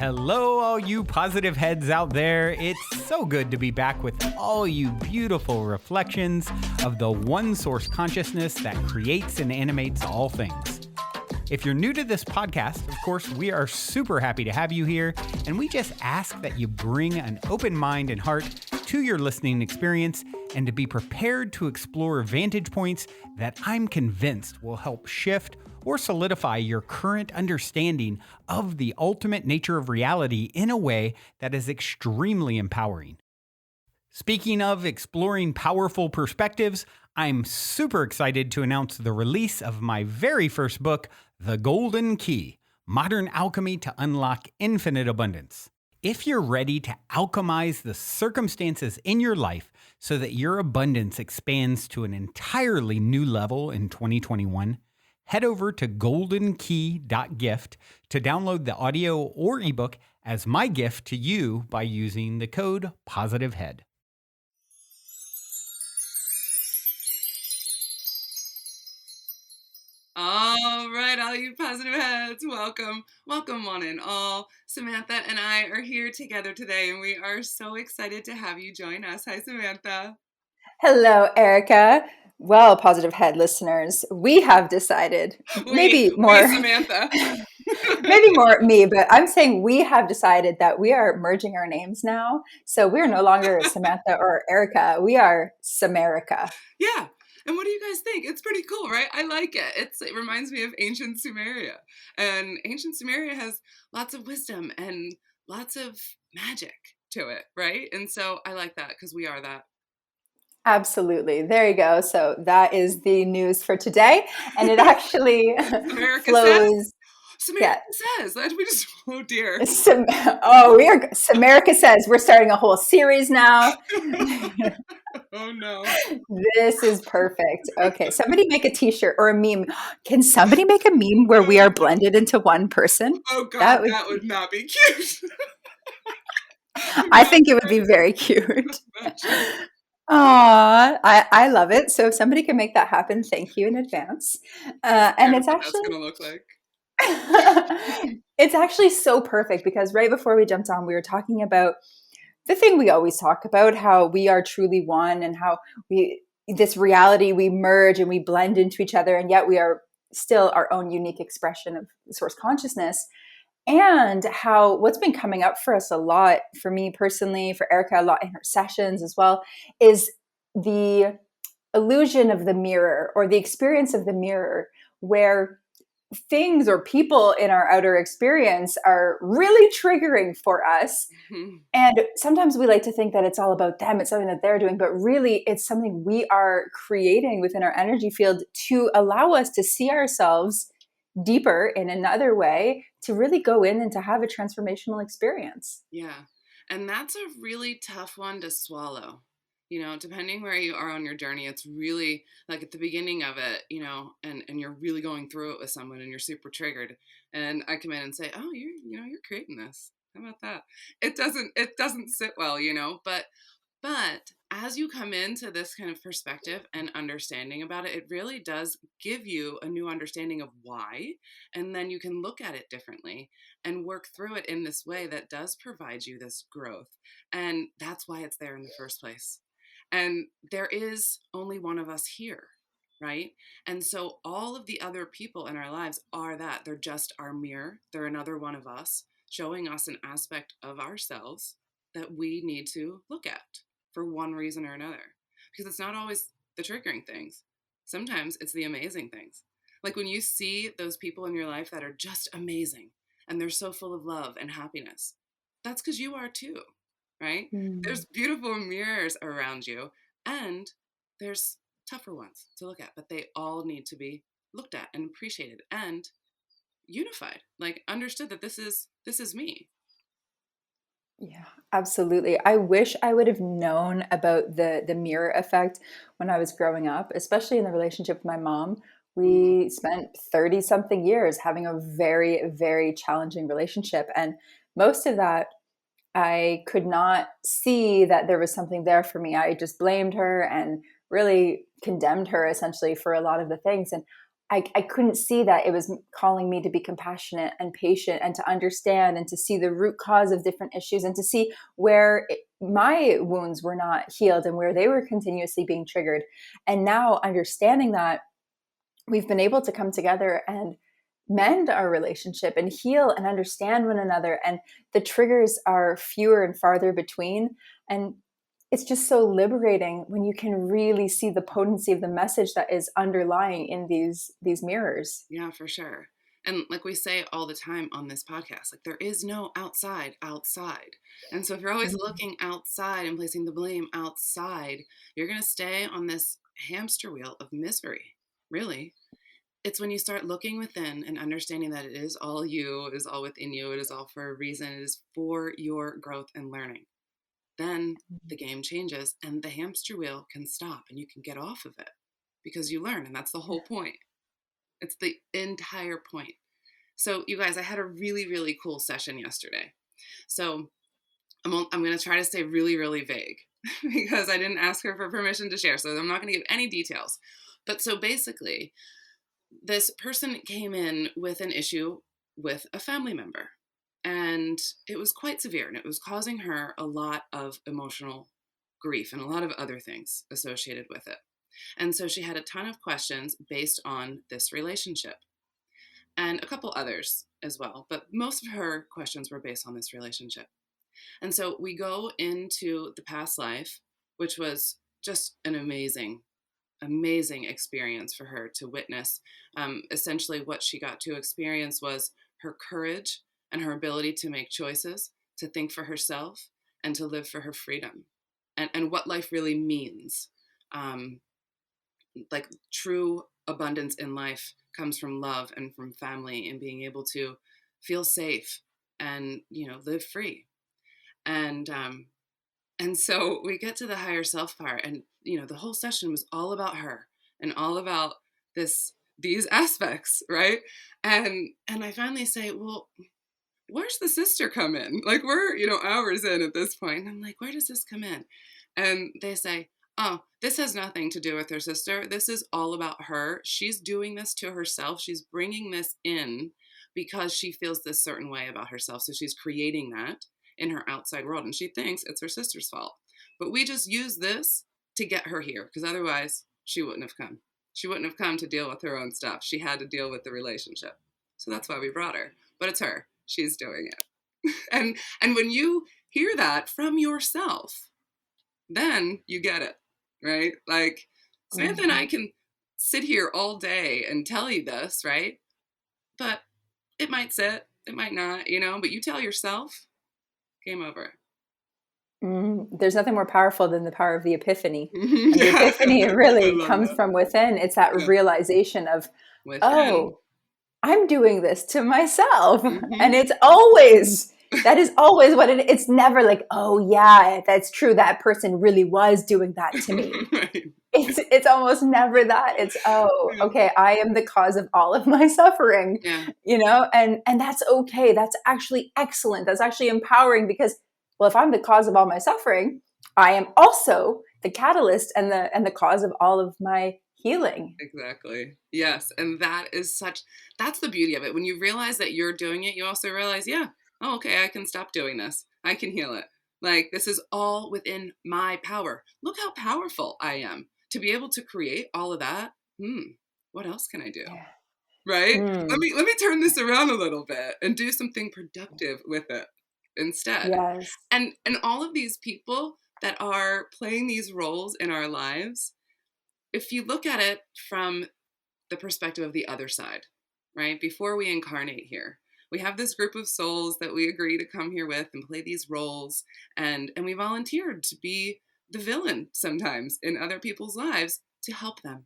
Hello, all you positive heads out there. It's so good to be back with all you beautiful reflections of the one source consciousness that creates and animates all things. If you're new to this podcast, of course, we are super happy to have you here, and we just ask that you bring an open mind and heart to your listening experience and to be prepared to explore vantage points that I'm convinced will help shift or solidify your current understanding of the ultimate nature of reality in a way that is extremely empowering. Speaking of exploring powerful perspectives, I'm super excited to announce the release of my very first book, The Golden Key: Modern Alchemy to Unlock Infinite Abundance. If you're ready to alchemize the circumstances in your life so that your abundance expands to an entirely new level in 2021, head over to goldenkey.gift to download the audio or ebook as my gift to you by using the code POSITIVEHEAD. All right, all you positive heads, welcome one and all. Samantha and I are here together today, and we are so excited to have you join us. Hi, Samantha. Hello, Erica. Well, positive head listeners, we have decided, maybe more Samantha. maybe more me, but I'm saying we have decided that we are merging our names now. So we're no longer Samantha or Erica. We are Samerica. Yeah. And what do you guys think? It's pretty cool, right? I like it. It reminds me of ancient Sumeria. And ancient Sumeria has lots of wisdom and lots of magic to it, right? And so I like that because we are that. Absolutely. There you go. So that is the news for today. And it actually flows. Samarica says that we just, oh dear. Samerica says we're starting a whole series now. Oh no. This is perfect. Okay, somebody make a t-shirt or a meme. Can somebody make a meme where we are blended into one person? Oh God, that would not be cute. I think it would be very cute. Aw, I love it. So if somebody can make that happen, thank you in advance. And it's actually that's gonna look like. It's actually so perfect because right before we jumped on, we were talking about the thing we always talk about, how we are truly one and how this reality, we merge and we blend into each other, and yet we are still our own unique expression of source consciousness. And how what's been coming up for us a lot, for me personally, for Erica a lot in her sessions as well, is the illusion of the mirror or the experience of the mirror, where things or people in our outer experience are really triggering for us. Mm-hmm. And sometimes we like to think that it's all about them, it's something that they're doing, but really it's something we are creating within our energy field to allow us to see ourselves deeper in another way, to really go in and to have a transformational experience. Yeah. And that's a really tough one to swallow. You know, depending where you are on your journey, it's really like at the beginning of it, you know, and you're really going through it with someone and you're super triggered. And I come in and say, oh, you're creating this. How about that? It doesn't sit well, you know, but as you come into this kind of perspective and understanding about it, it really does give you a new understanding of why. And then you can look at it differently and work through it in this way that does provide you this growth. And that's why it's there in the first place. And there is only one of us here, right? And so all of the other people in our lives are that. They're just our mirror. They're another one of us, showing us an aspect of ourselves that we need to look at for one reason or another. Because it's not always the triggering things. Sometimes it's the amazing things. Like when you see those people in your life that are just amazing and they're so full of love and happiness, that's because you are too. Right? There's beautiful mirrors around you, and there's tougher ones to look at, but they all need to be looked at and appreciated and unified, like understood that this is me. Yeah, absolutely. I wish I would have known about the mirror effect when I was growing up, especially in the relationship with my mom. We spent 30 something years having a very, very challenging relationship, and most of that I could not see that there was something there for me. I just blamed her and really condemned her essentially for a lot of the things. And I couldn't see that it was calling me to be compassionate and patient and to understand and to see the root cause of different issues and to see where my wounds were not healed and where they were continuously being triggered. And now understanding that, we've been able to come together and mend our relationship and heal and understand one another. And the triggers are fewer and farther between. And it's just so liberating when you can really see the potency of the message that is underlying in these mirrors. Yeah, for sure. And like we say all the time on this podcast, like there is no outside. And so if you're always looking outside and placing the blame outside, you're going to stay on this hamster wheel of misery. Really. It's when you start looking within and understanding that it is all you, it is all within you, it is all for a reason, it is for your growth and learning. Then the game changes and the hamster wheel can stop and you can get off of it because you learn. And that's the whole point. It's the entire point. So you guys, I had a really, really cool session yesterday. So I'm going to try to stay really, really vague because I didn't ask her for permission to share. So I'm not going to give any details. But so basically, this person came in with an issue with a family member. And it was quite severe. And it was causing her a lot of emotional grief and a lot of other things associated with it. And so she had a ton of questions based on this relationship and a couple others as well. But most of her questions were based on this relationship. And so we go into the past life, which was just an amazing experience for her to witness. Essentially, what she got to experience was her courage and her ability to make choices, to think for herself, and to live for her freedom, and what life really means. Like true abundance in life comes from love and from family and being able to feel safe and, live free. And so we get to the higher self part, and the whole session was all about her and all about these aspects, right? And I finally say, well, where's the sister come in? Like we're hours in at this point. And I'm like, where does this come in? And they say, oh, this has nothing to do with her sister. This is all about her. She's doing this to herself. She's bringing this in because she feels this certain way about herself. So she's creating that in her outside world, and she thinks it's her sister's fault. But we just use this to get her here, because otherwise she wouldn't have come. She wouldn't have come to deal with her own stuff. She had to deal with the relationship. So that's why we brought her. But it's her. She's doing it. and when you hear that from yourself, then you get it, right? Like Samantha and I can sit here all day and tell you this, right? But it might sit, it might not, but you tell yourself, game over. There's nothing more powerful than the power of the epiphany. And the epiphany really comes from within. It's that realization of, oh, I'm doing this to myself. And it's always, that is always what it's never like, oh yeah, that's true. That person really was doing that to me. Right. It's almost never that. It's, okay, I am the cause of all of my suffering, and that's okay. That's actually excellent. That's actually empowering because, well, if I'm the cause of all my suffering, I am also the catalyst and the cause of all of my healing. Exactly. Yes. And that's the beauty of it. When you realize that you're doing it, you also realize, okay, I can stop doing this. I can heal it. Like, this is all within my power. Look how powerful I am to be able to create all of that. What else can I do? Yeah. Right? Let me turn this around a little bit and do something productive with it instead. Yes. And all of these people that are playing these roles in our lives, if you look at it from the perspective of the other side, right? Before we incarnate here, we have this group of souls that we agree to come here with and play these roles. And we volunteered to be the villain sometimes in other people's lives to help them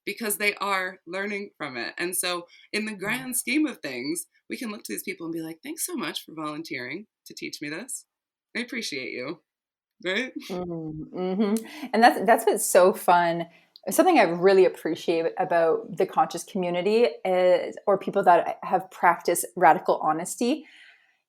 because they are learning from it. And so in the grand scheme of things, we can look to these people and be like, thanks so much for volunteering to teach me this. I appreciate you. Right? Mm-hmm. And that's what's so fun. Something I really appreciate about the conscious community or people that have practiced radical honesty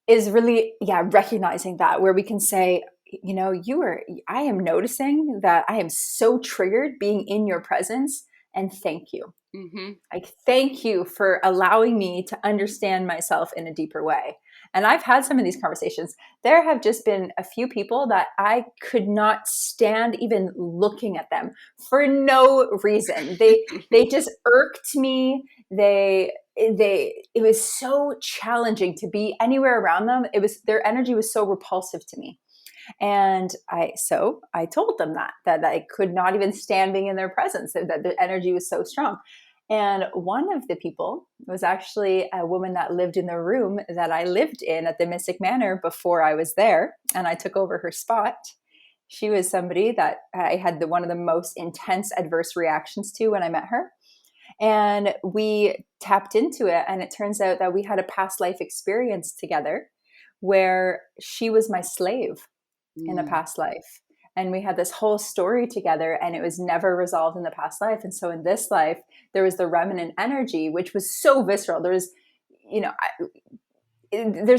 is really, recognizing that, where we can say, I am noticing that I am so triggered being in your presence and thank you. Mm-hmm. Like, thank you for allowing me to understand myself in a deeper way. And I've had some of these conversations. There have just been a few people that I could not stand even looking at them for no reason. They just irked me. It was so challenging to be anywhere around them. Their energy was so repulsive to me. And I told them that I could not even stand being in their presence, that the energy was so strong. And one of the people was actually a woman that lived in the room that I lived in at the Mystic Manor before I was there, and I took over her spot. She was somebody that I had one of the most intense adverse reactions to when I met her. And we tapped into it, and it turns out that we had a past life experience together where she was my slave in a past life. And we had this whole story together, and it was never resolved in the past life. And so in this life, there was the remnant energy, which was so visceral. There's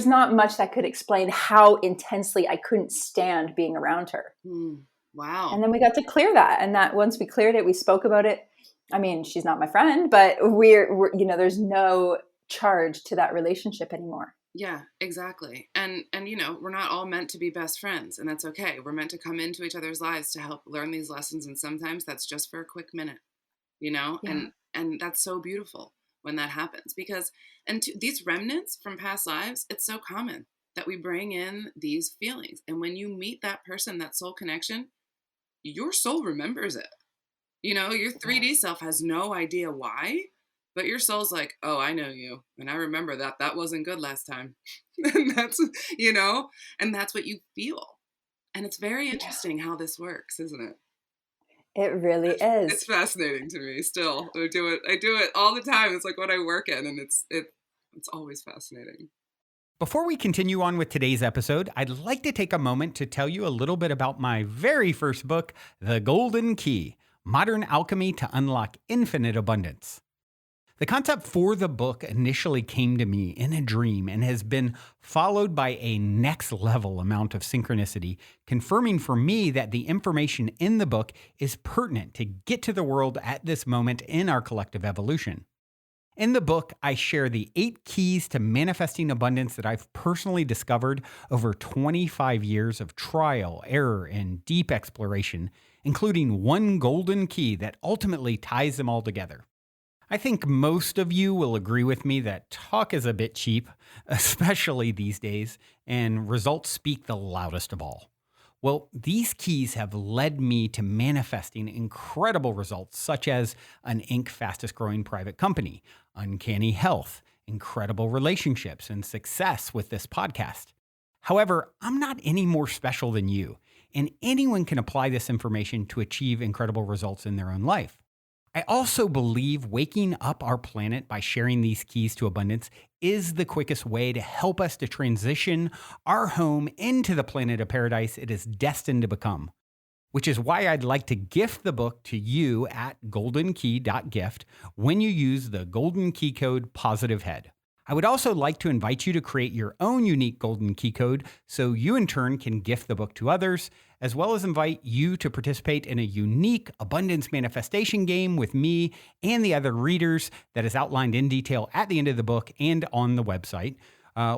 not much that could explain how intensely I couldn't stand being around her. Wow. And then we got to clear that. And that once we cleared it, we spoke about it. I mean, she's not my friend, but we're there's no charge to that relationship anymore. Yeah, exactly. And we're not all meant to be best friends, and that's okay. We're meant to come into each other's lives to help learn these lessons, and sometimes that's just for a quick minute, Yeah. and that's so beautiful when that happens, because these remnants from past lives, it's so common that we bring in these feelings. And when you meet that person, that soul connection, your soul remembers it. Your 3D self has no idea why. But your soul's like, oh, I know you. And I remember that wasn't good last time. And that's what you feel. And it's very interesting how this works, isn't it? It really is. It's fascinating to me still. I do it all the time. It's like what I work in, and it's always fascinating. Before we continue on with today's episode, I'd like to take a moment to tell you a little bit about my very first book, The Golden Key: Modern Alchemy to Unlock Infinite Abundance. The concept for the book initially came to me in a dream and has been followed by a next level amount of synchronicity, confirming for me that the information in the book is pertinent to get to the world at this moment in our collective evolution. In the book, I share the 8 keys to manifesting abundance that I've personally discovered over 25 years of trial, error, and deep exploration, including one golden key that ultimately ties them all together. I think most of you will agree with me that talk is a bit cheap, especially these days, and results speak the loudest of all. Well, these keys have led me to manifesting incredible results, such as an Inc. fastest growing private company, uncanny health, incredible relationships, and success with this podcast. However, I'm not any more special than you, and anyone can apply this information to achieve incredible results in their own life. I also believe waking up our planet by sharing these keys to abundance is the quickest way to help us to transition our home into the planet of paradise it is destined to become, which is why I'd like to gift the book to you at goldenkey.gift when you use the golden key code POSITIVEHEAD. I would also like to invite you to create your own unique golden key code so you in turn can gift the book to others, as well as invite you to participate in a unique abundance manifestation game with me and the other readers that is outlined in detail at the end of the book and on the website,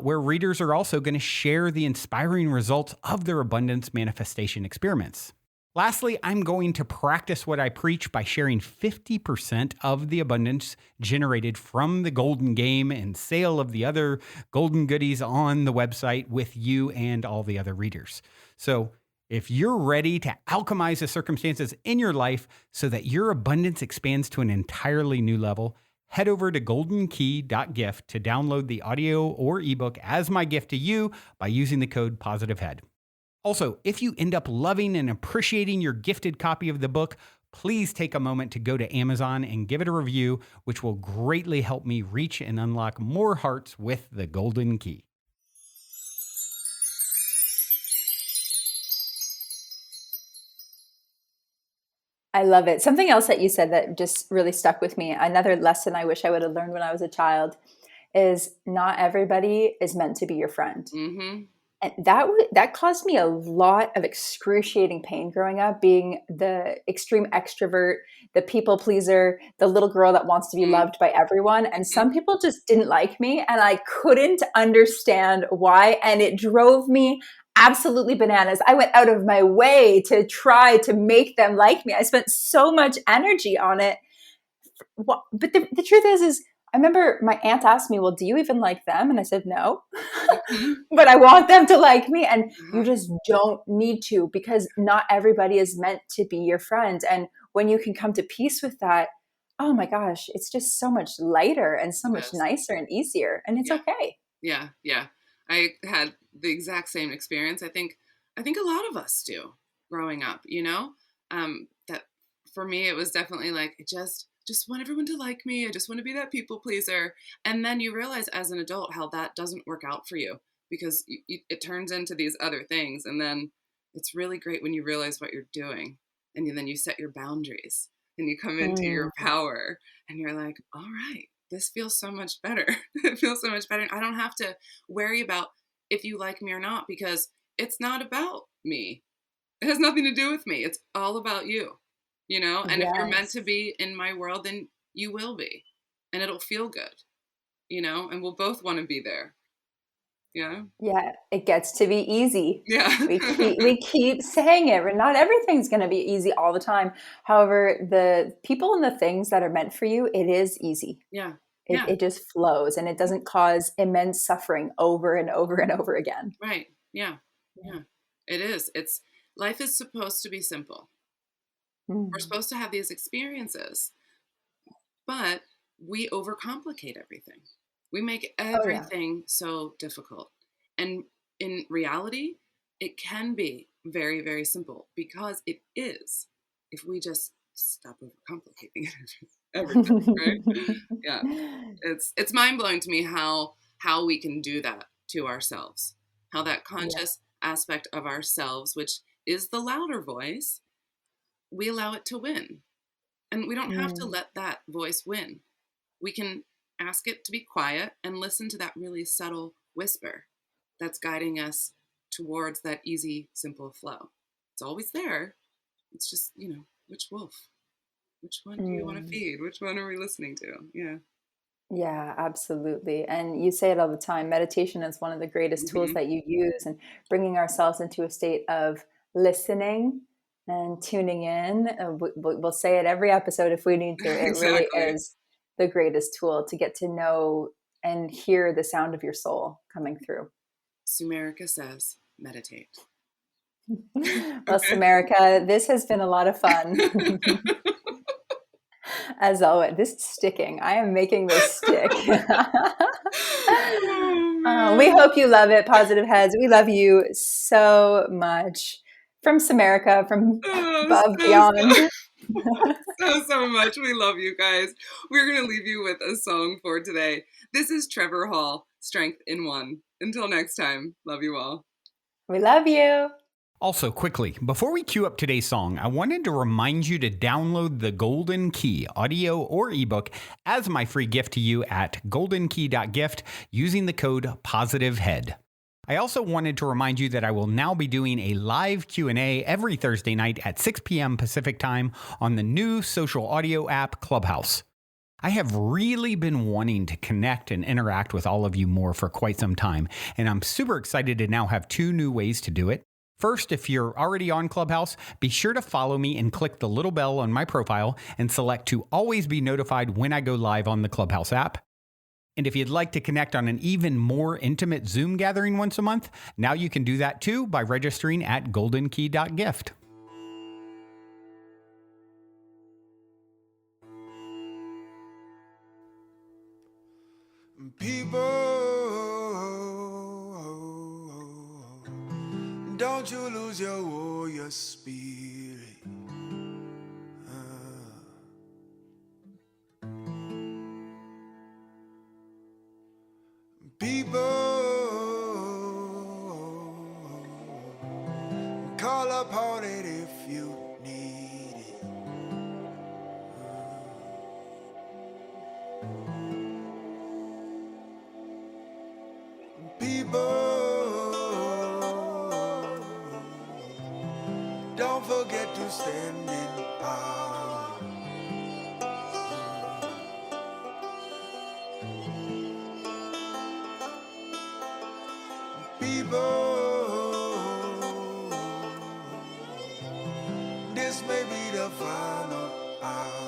where readers are also going to share the inspiring results of their abundance manifestation experiments. Lastly, I'm going to practice what I preach by sharing 50% of the abundance generated from the golden game and sale of the other golden goodies on the website with you and all the other readers. So if you're ready to alchemize the circumstances in your life so that your abundance expands to an entirely new level, head over to goldenkey.gift to download the audio or ebook as my gift to you by using the code POSITIVEHEAD. Also, if you end up loving and appreciating your gifted copy of the book, please take a moment to go to Amazon and give it a review, which will greatly help me reach and unlock more hearts with the golden key. I love it. Something else that you said that just really stuck with me, another lesson I wish I would have learned when I was a child, is not everybody is meant to be your friend. Mm-hmm. And that caused me a lot of excruciating pain growing up, being the extreme extrovert, the people pleaser, the little girl that wants to be Mm. loved by everyone. And some people just didn't like me, and I couldn't understand why. And it drove me absolutely bananas. I went out of my way to try to make them like me. I spent so much energy on it. But the truth is I remember my aunt asked me, well, do you even like them? And I said, no, Mhm. but I want them to like me. And you Uh-huh. just don't need to, because not everybody is meant to be your friend. And when you can come to peace with that, oh my gosh, it's just so much lighter and so much Yes. nicer and easier. And it's Yeah. okay. Yeah. Yeah. I had the exact same experience. I think a lot of us do growing up, that for me, it was definitely like, I just want everyone to like me. I just want to be that people pleaser. And then you realize as an adult how that doesn't work out for you, because it turns into these other things. And then it's really great when you realize what you're doing, and then you set your boundaries and you come into Mm, your power, and you're like, all right, this feels so much better. It feels so much better. I don't have to worry about if you like me or not, because it's not about me. It has nothing to do with me. It's all about you. And if you're meant to yes. be in my world, then you will be. And it'll feel good, and we'll both want to be there. Yeah. Yeah, it gets to be easy. Yeah. We keep saying it, but not everything's going to be easy all the time. However, the people and the things that are meant for you, it is easy. Yeah. It, Yeah. it just flows, and it doesn't cause immense suffering over and over and over again. Right. Yeah. Yeah. It is. Life is supposed to be simple. We're Mm. supposed to have these experiences, but we overcomplicate everything. We make Oh yeah. everything so difficult. And in reality, it can be very, very simple, because it is, if we just stop overcomplicating everything, right? Yeah. It's mind-blowing to me how we can do that to ourselves. How that Yeah. conscious aspect of ourselves, which is the louder voice, we allow it to win. And we don't have to Mm. let that voice win. We can ask it to be quiet and listen to that really subtle whisper that's guiding us towards that easy, simple flow. It's always there. It's just, which wolf? Which one do you want to Mm. feed? Which one are we listening to? Yeah. Yeah, absolutely. And you say it all the time. Meditation is one of the greatest tools Hmm. that you use, and bringing ourselves into a state of listening and tuning in. We'll say it every episode if we need to. It really Exactly. is the greatest tool to get to know and hear the sound of your soul coming through. Sumerica says, meditate. Well, Okay. Samerica, this has been a lot of fun. As always, this is sticking. I am making this stick. Oh, We man. hope you love it, Positive Heads. We love you so much. From Samerica, from Oh, above, so, beyond. so, so much. We love you guys. We're going to leave you with a song for today. This is Trevor Hall, Strength in One. Until next time, love you all. We love you. Also, quickly, before we cue up today's song, I wanted to remind you to download the Golden Key, audio or ebook, as my free gift to you at goldenkey.gift using the code POSITIVEHEAD. I also wanted to remind you that I will now be doing a live Q&A every Thursday night at 6 p.m. Pacific time on the new social audio app Clubhouse. I have really been wanting to connect and interact with all of you more for quite some time, and I'm super excited to now have 2 new ways to do it. First, if you're already on Clubhouse, be sure to follow me and click the little bell on my profile and select to always be notified when I go live on the Clubhouse app. And if you'd like to connect on an even more intimate Zoom gathering once a month, now you can do that too by registering at goldenkey.gift. People, don't you lose your warrior spirit. People, call upon it if you need it. People, standing out. People, this may be the final hour.